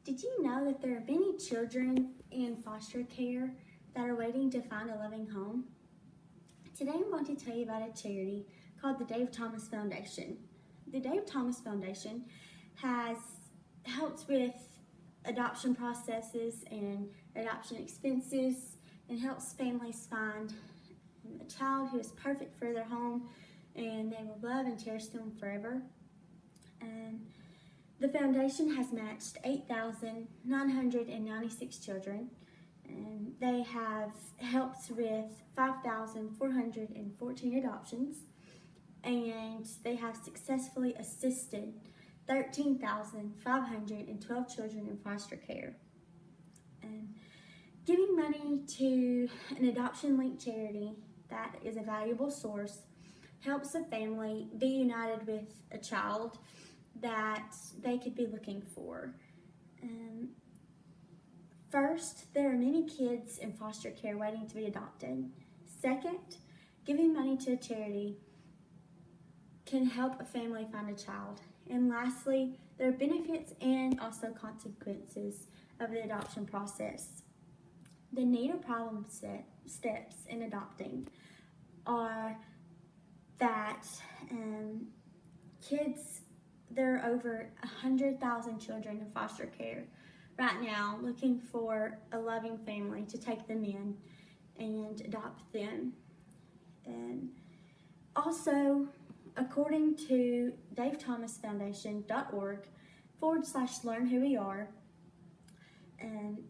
Did you know that there are many children in foster care that are waiting to find a loving home? Today I'm going to tell you about a charity called the Dave Thomas Foundation. The Dave Thomas Foundation has helped with adoption processes and adoption expenses and helps families find a child who is perfect for their home and they will love and cherish them forever. The foundation has matched 8,996 children, and they have helped with 5,414 adoptions, and they have successfully assisted 13,512 children in foster care. Giving money to an adoption-linked charity that is a valuable source helps a family be united with a child that they could be looking for. First, there are many kids in foster care waiting to be adopted. Second, giving money to a charity can help a family find a child. And lastly, there are benefits and also consequences of the adoption process. The need or problem steps in adopting are that there are over 100,000 children in foster care right now looking for a loving family to take them in and adopt them. And also, according to davethomasfoundation.org/learnwhoweare,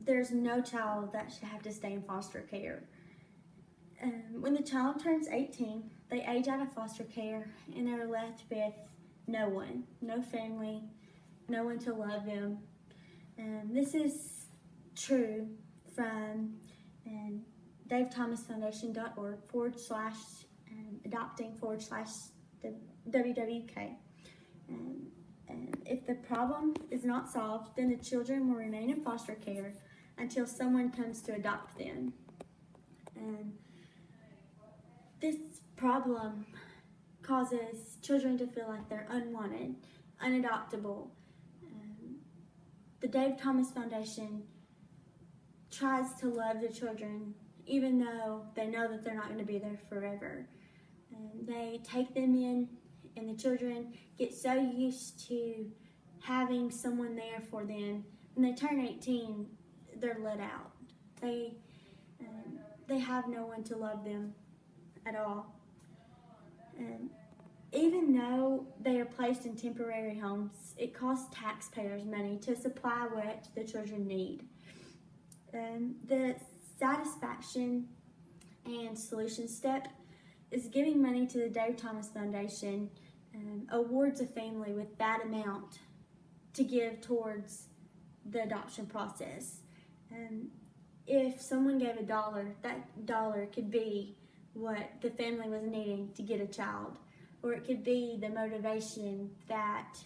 there's no child that should have to stay in foster care. When the child turns 18, they age out of foster care and they're left with no one, no family, no one to love them. This is true from davethomasfoundation.org/adopting/WWK. And if the problem is not solved, then the children will remain in foster care until someone comes to adopt them. This problem causes children to feel like they're unwanted, unadoptable. The Dave Thomas Foundation tries to love the children even though they know that they're not going to be there forever. They take them in, and the children get so used to having someone there for them. When they turn 18, they're let out. They have no one to love them at all. Even though they are placed in temporary homes, it costs taxpayers money to supply what the children need. The satisfaction and solution step is giving money to the Dave Thomas Foundation awards a family with that amount to give towards the adoption process. If someone gave $1, that dollar could be what the family was needing to get a child, or it could be the motivation that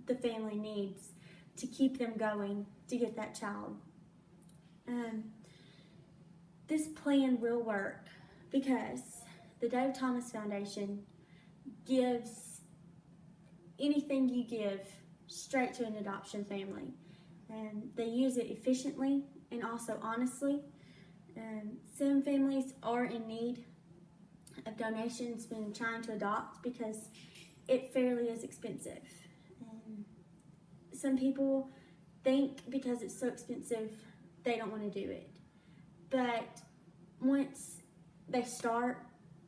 the family needs to keep them going to get that child. This plan will work because the Dave Thomas Foundation gives anything you give straight to an adoption family. They use it efficiently and also honestly. Some families are in need of donations when trying to adopt because it fairly is expensive. Some people think because it's so expensive they don't want to do it. But once they start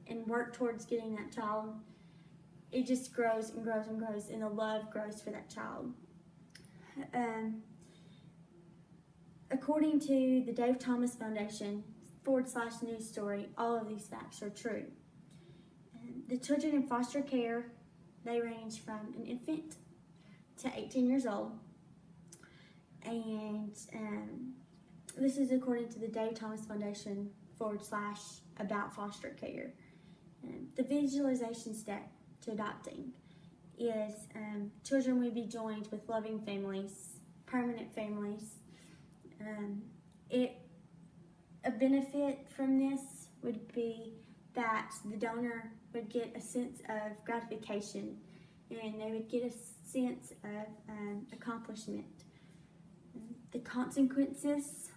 and work towards getting that child, it just grows and grows and grows, and the love grows for that child. According to the Dave Thomas Foundation /news story, all of these facts are true. The children in foster care, they range from an infant to 18 years old. And this is according to the Dave Thomas Foundation /about foster care. The visualization step to adopting is children will be joined with loving families, permanent families. A benefit from this would be that the donor would get a sense of gratification and they would get a sense of accomplishment. The consequences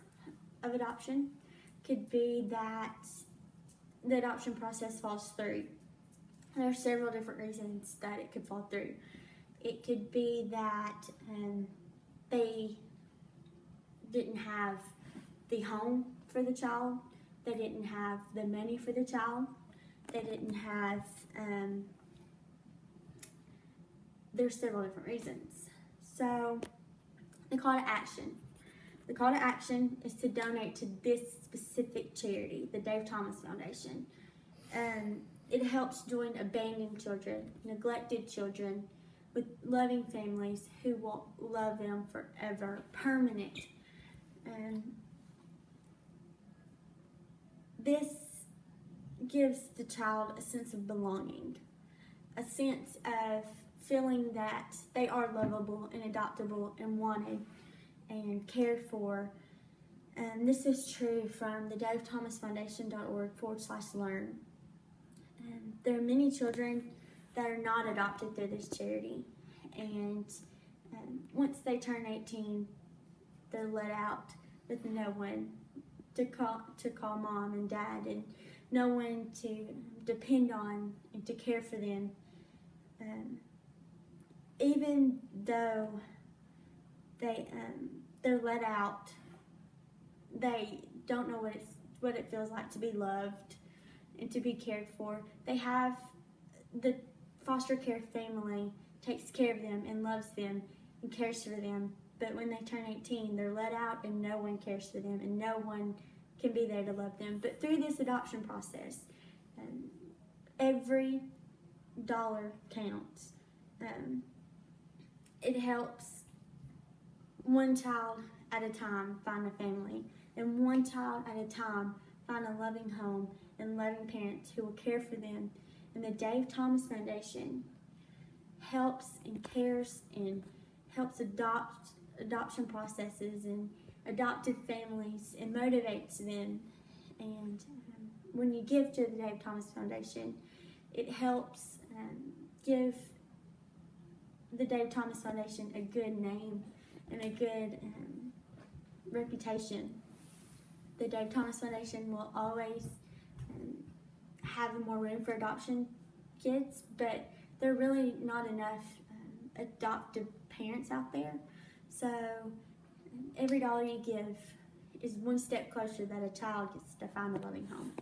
of adoption could be that the adoption process falls through. There are several different reasons that it could fall through. It could be that they didn't have the home for the child, they didn't have the money for the child, they didn't have, there's several different reasons. So the call to action. The call to action is to donate to this specific charity, the Dave Thomas Foundation. It helps join abandoned children, neglected children, with loving families who will love them forever, permanent. This gives the child a sense of belonging, a sense of feeling that they are lovable and adoptable and wanted and cared for. And this is true from the davethomasfoundation.org/learn. There are many children that are not adopted through this charity, and once they turn 18, they're let out with no one to call mom and dad, and no one to depend on and to care for them. Even though they're let out, they don't know what it feels like to be loved and to be cared for. They have the foster care family takes care of them and loves them and cares for them. But when they turn 18, they're let out and no one cares for them and no one can be there to love them. But through this adoption process, every dollar counts. It helps one child at a time find a family, and one child at a time find a loving home and loving parents who will care for them. And the Dave Thomas Foundation helps and cares and helps adoption processes and adoptive families and motivates them. And when you give to the Dave Thomas Foundation, it helps give the Dave Thomas Foundation a good name and a good reputation. The Dave Thomas Foundation will always have more room for adoption kids, but there are really not enough adoptive parents out there. So every dollar you give is one step closer that a child gets to find a loving home.